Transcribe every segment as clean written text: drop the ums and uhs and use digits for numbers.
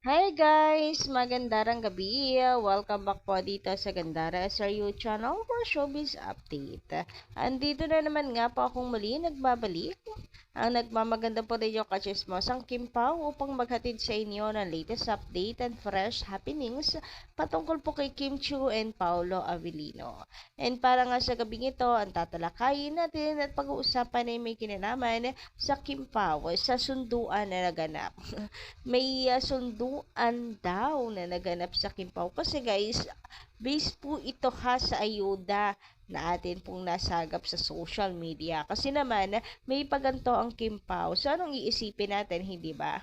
Hi guys! Magandang gabi! Welcome back po dito sa Gandara SRU channel for Showbiz Update. Andito na naman nga po akong muli nagbabalik. Ang nagmamaganda po rin yung kachismosang Kim Pao upang maghatid sa inyo ng latest update and fresh happenings patungkol po kay Kim Chiu and Paolo Avellino. And para nga sa gabing ito, ang tatalakayin natin at pag-uusapan ay may kinalaman sa Kim Pao sa sunduan na naganap. May sunduan daw na naganap sa Kimpaw. Kasi guys, base po ito sa ayuda na atin pong nasagap sa social media. Kasi naman, may paganto ang Kimpaw. So, anong iisipin natin, hindi ba?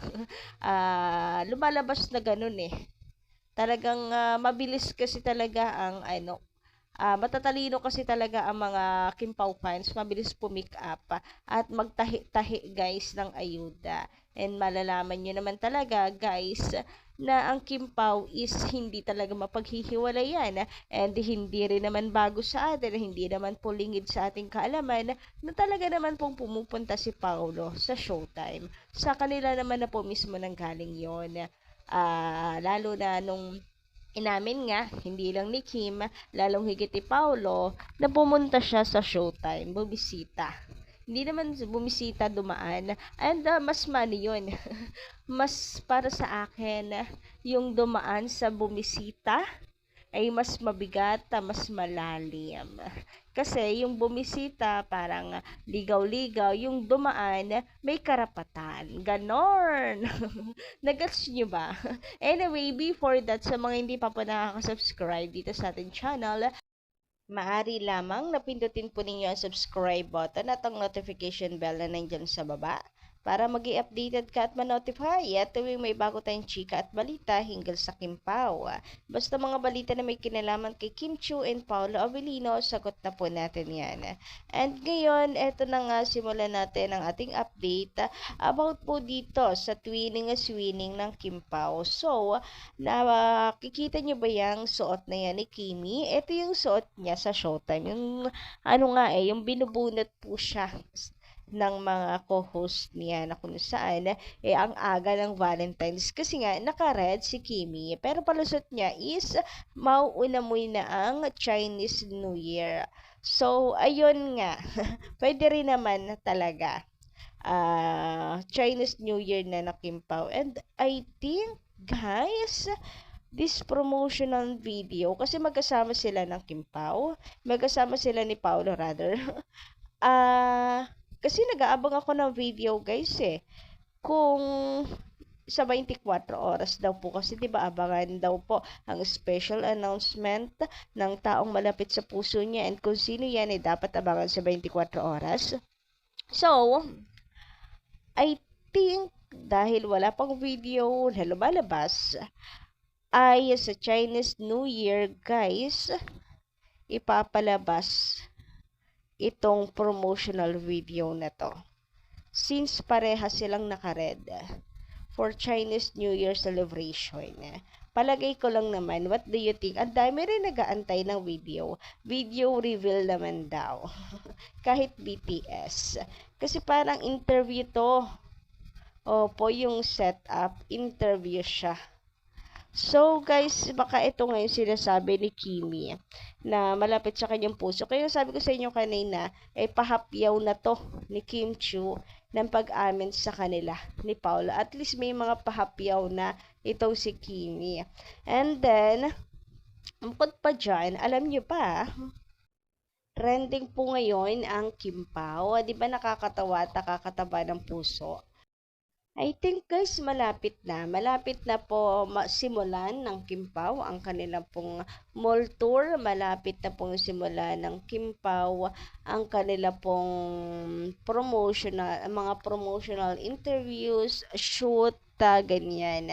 Lumalabas na ganun eh. Talagang mabilis kasi talaga ang matatalino kasi talaga ang mga Kimpaw fans, mabilis pumick up at magtahi-tahi guys ng ayuda. And malalaman nyo naman talaga guys na ang Kimpaw is hindi talaga mapaghihiwalayan and hindi rin naman bago sa atin, hindi naman po lingid sa ating kaalaman na talaga naman pong pumupunta si Paolo sa Showtime. Sa kanila naman na po mismo nang galing yon. Lalo na nung inamin nga, hindi lang ni Kim, lalong higit ni Paolo, na pumunta siya sa Showtime, bumisita. Hindi naman bumisita, dumaan. And mas money yun. Mas para sa akin, yung dumaan sa bumisita ay mas mabigat, mas malalim. Kasi yung bumisita parang ligaw-ligaw, yung dumaan may karapatan. Ganon. Nagets nyo ba? Anyway, before that, sa mga hindi pa po nakaka-subscribe dito sa ating channel, maaari lamang napindutin po ninyo ang subscribe button at ang notification bell na nandyan sa baba para mag-i-updated ka at ma-notify at tuwing may bago tayong chika at balita hinggil sa Kim Pao. Basta mga balita na may kinalaman kay Kim Chiu and Paolo Avellino, sagot na po natin yan. And ngayon, eto na nga, simulan natin ang ating update about po dito sa twinning ng Kim Pao. So, nakikita nyo ba yung suot na yan ni Kimi? Ito yung suot niya sa Showtime. Yung yung binubunot po siya ng mga co-host niya na kung saan ang aga ng Valentine's kasi nga naka-red si Kimi pero palusot niya is mauuna muna ang Chinese New Year. So ayun nga pwede rin naman talaga Chinese New Year na nakimpaw. And I think guys, this promotional video kasi magkasama sila ng Kimpaw, magkasama sila ni Paolo rather. Kasi nag-aabang ako ng video guys kung sa 24 oras daw po kasi 'di ba abangan daw po ang special announcement ng taong malapit sa puso niya and kung sino yan dapat abangan sa 24 oras. So, I think dahil wala pang video na lumalabas ay sa Chinese New Year guys ipapalabas itong promotional video na to. Since pareha silang naka-red for Chinese New Year celebration. Palagay ko lang naman, what do you think? Ang dami rin nag-aantay ng video. Video reveal naman daw. Kahit BTS. Kasi parang interview to. Opo, yung setup, interview siya. So, guys, baka ito ngayon sinasabi ni Kimi na malapit sa kanyang puso. Kaya sabi ko sa inyo kanina, pahapyaw na to ni Kim Chiu ng pag-amin sa kanila ni Paolo. At least may mga pahapyaw na itong si Kimi. And then, bukod pa dyan, alam nyo pa, trending po ngayon ang Kim Pao. Di ba nakakatawa at nakakataba ng puso? I think guys, malapit na po simulan ng Kimpaw ang kanilang pong mall tour. Malapit na pong simulan ng Kimpaw ang kanilang pong mga promotional interviews, shoot, ganyan.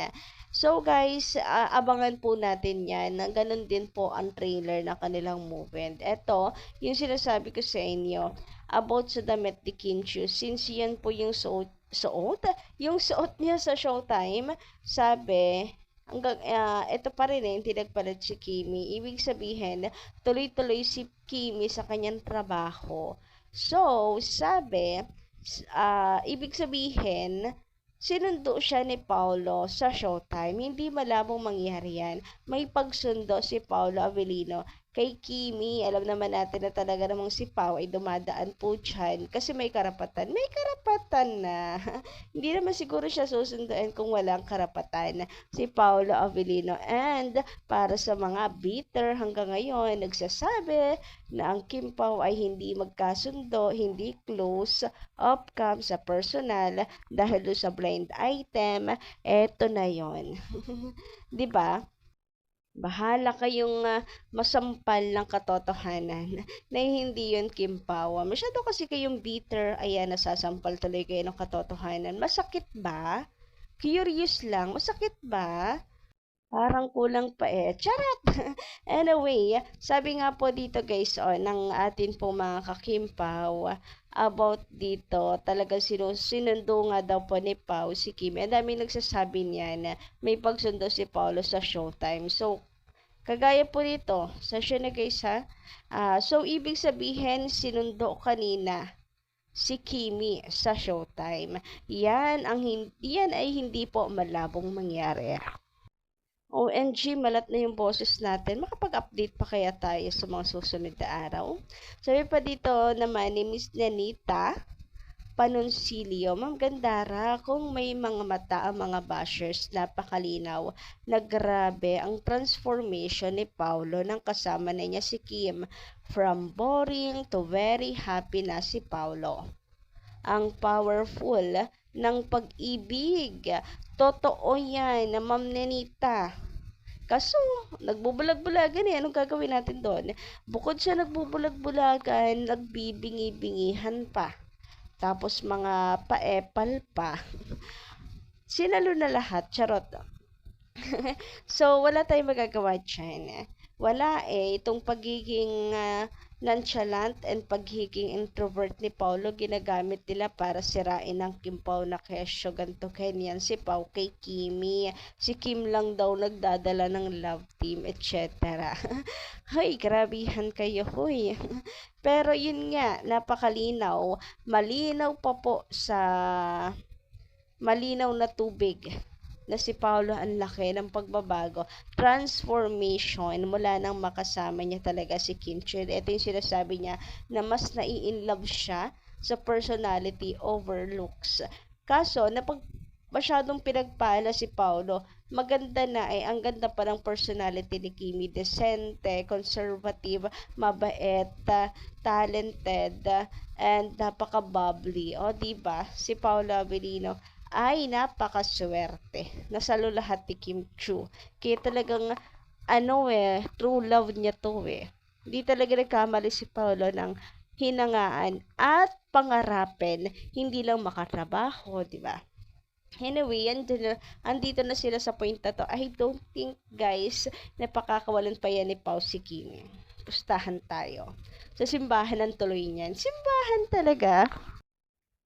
So guys, abangan po natin yan. Ganun din po ang trailer na kanilang movement. Ito, yung sinasabi ko sa inyo about sa damit ni Kim Chiu. Since yan po yung yung suot niya sa Showtime, sabi, ito pa rin hindi nagpalit si Kimi. Ibig sabihin, tuloy-tuloy si Kimi sa kanyang trabaho. So, sabi, ibig sabihin, sinundo siya ni Paolo sa Showtime. Hindi malabong mangyari yan. May pagsundo si Paolo Avellino kay Kimi. Alam naman natin na talaga namang si Pao ay dumadaan po dyan kasi may karapatan. May karapatan na. Hindi naman siguro siya susunduin kung walang karapatan si Paolo Avellino. And para sa mga bitter hanggang ngayon, nagsasabi na ang Kim Pao ay hindi magkasundo, hindi close, off-cam sa personal dahil sa blind item, eto na yon. 'Di ba? Bahala kayong masampal ng katotohanan na hindi yun Kim Pao. Masyado kasi kayong bitter, ayan, nasasampal tuloy kayo ng katotohanan. Masakit ba? Curious lang, masakit ba? Parang kulang pa eh. Charot! Anyway, sabi nga po dito guys, ng atin po mga kakimpaw, about dito, talagang sinundo nga daw po ni Pao si Kim. Ang dami nagsasabi niya na may pagsundo si Paolo sa Showtime. So, kagaya po dito, session na guys ha. So, ibig sabihin, sinundo kanina si Kimi sa Showtime. Yan ay hindi po malabong mangyari. OMG, malat na yung boses natin. Makapag-update pa kaya tayo sa mga susunod na araw? Sabi pa dito naman ni Miss Nanita Panoncilio, Ma'am Gandara, kung may mga mata ang mga bashers, napakalinaw na grabe ang transformation ni Paolo nang kasama na niya si Kim. From boring to very happy na si Paolo. Ang powerful ng pag-ibig. Totoo yan na Ma'am Nenita. Kaso, nagbubulag-bulagan eh. Anong gagawin natin doon? Bukod sa nagbubulag-bulagan, nagbibingi-bingihan pa. Tapos mga paepal pa. Sinalo na lahat. Charot. So, wala tayong magagawa dyan. Wala eh. Itong pagiging nonchalant and pagiging introvert ni Paolo, ginagamit nila para sirain ang Kim Pao na kesyo, ganto ganyan. Si Pao kay Kimi. Si Kim lang daw nagdadala ng love team, etc. Hay, grabihan kayo, huy. Pero yun nga, napakalinaw. Malinaw pa po sa malinaw na tubig na si Paolo ang laki ng pagbabago, transformation mula nang makasama niya talaga si Kim Chiu. Ito yung sinasabi niya na mas nai-inlove siya sa personality over looks. Kaso, masyadong pinagpala si Paolo, maganda na ang ganda pa ng personality ni Kimi, decente, conservative, mabait, talented, and napaka-bubbly. O, diba? Si Paolo Avellino ay napakaswerte. Nasalo lahat ni Kim Chiu. Kaya talagang, true love niya to eh. Hindi talaga nagkamali si Paolo ng hinangaan at pangarapin, hindi lang makatrabaho, di ba? Anyway, andito na sila sa point na to. I don't think, guys, na pakakawalan pa yan ni Pao si Kim. Pustahan tayo. Sa simbahan ang tuloy niyan. Simbahan talaga.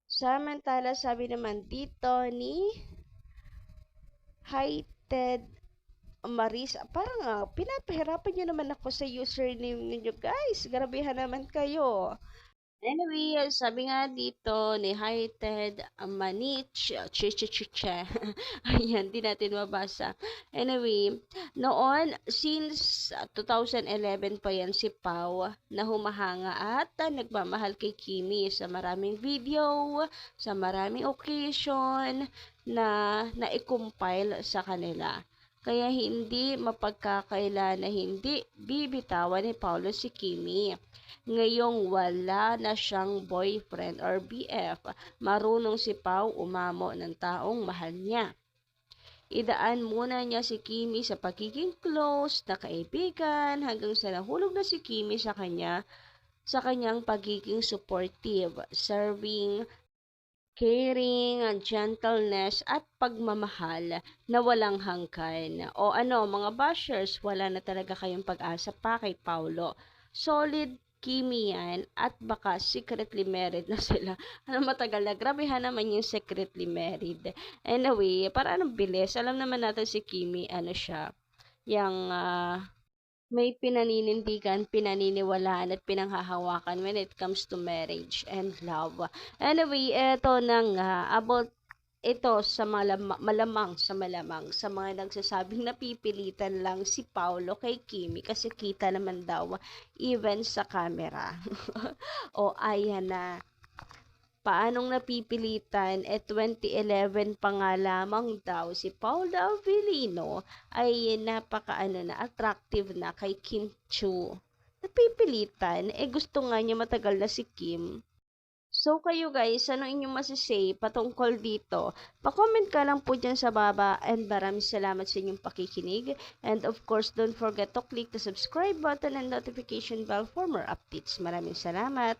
Samantala, sabi naman dito ni Highted Marisa, parang pinapahirapan nyo naman ako sa username ninyo, guys. Grabehan naman kayo. Anyway, sabi nga dito ni Highted Manich, chichichiche. Ayan, di natin mabasa. Anyway, noon, since 2011 pa yan si Pao na humahanga at nagmamahal kay Kimi sa maraming video, sa maraming occasion na na-compile sa kanila. Kaya hindi mapagkakaila na hindi bibitawan ni Paolo si Kimi. Ngayong wala na siyang boyfriend or BF, marunong si Pao umamo ng taong mahal niya. Idaan muna niya si Kimi sa pagiging close na kaibigan hanggang sa nahulog na si Kimi sa kanyang pagiging supportive, serving, caring, gentleness, at pagmamahal na walang hanggan. O mga bashers, wala na talaga kayong pag-asa pa kay Paolo. Solid Kimi yan at baka secretly married na sila. Matagal na. Grabehan naman yung secretly married. Anyway, para anong bilis. Alam naman natin si Kimi, siya, yung may pinaninindigan, pinaniniwalaan at pinanghahawakan when it comes to marriage and love. Anyway, eto na nga about ito sa malamang sa mga nagsasabing napipilitan lang si Paulo kay Kimi kasi kita naman daw even sa camera. O ayan na. Paanong napipilitan? 2011 pa nga lamang daw si Paul Avellino ay attractive na kay Kim Chu. Napipilitan? Gusto nga niya matagal na si Kim. So kayo guys, ano inyong masisay patungkol dito? Pa-comment ka lang po dyan sa baba and maraming salamat sa inyong pakikinig. And of course, don't forget to click the subscribe button and notification bell for more updates. Maraming salamat!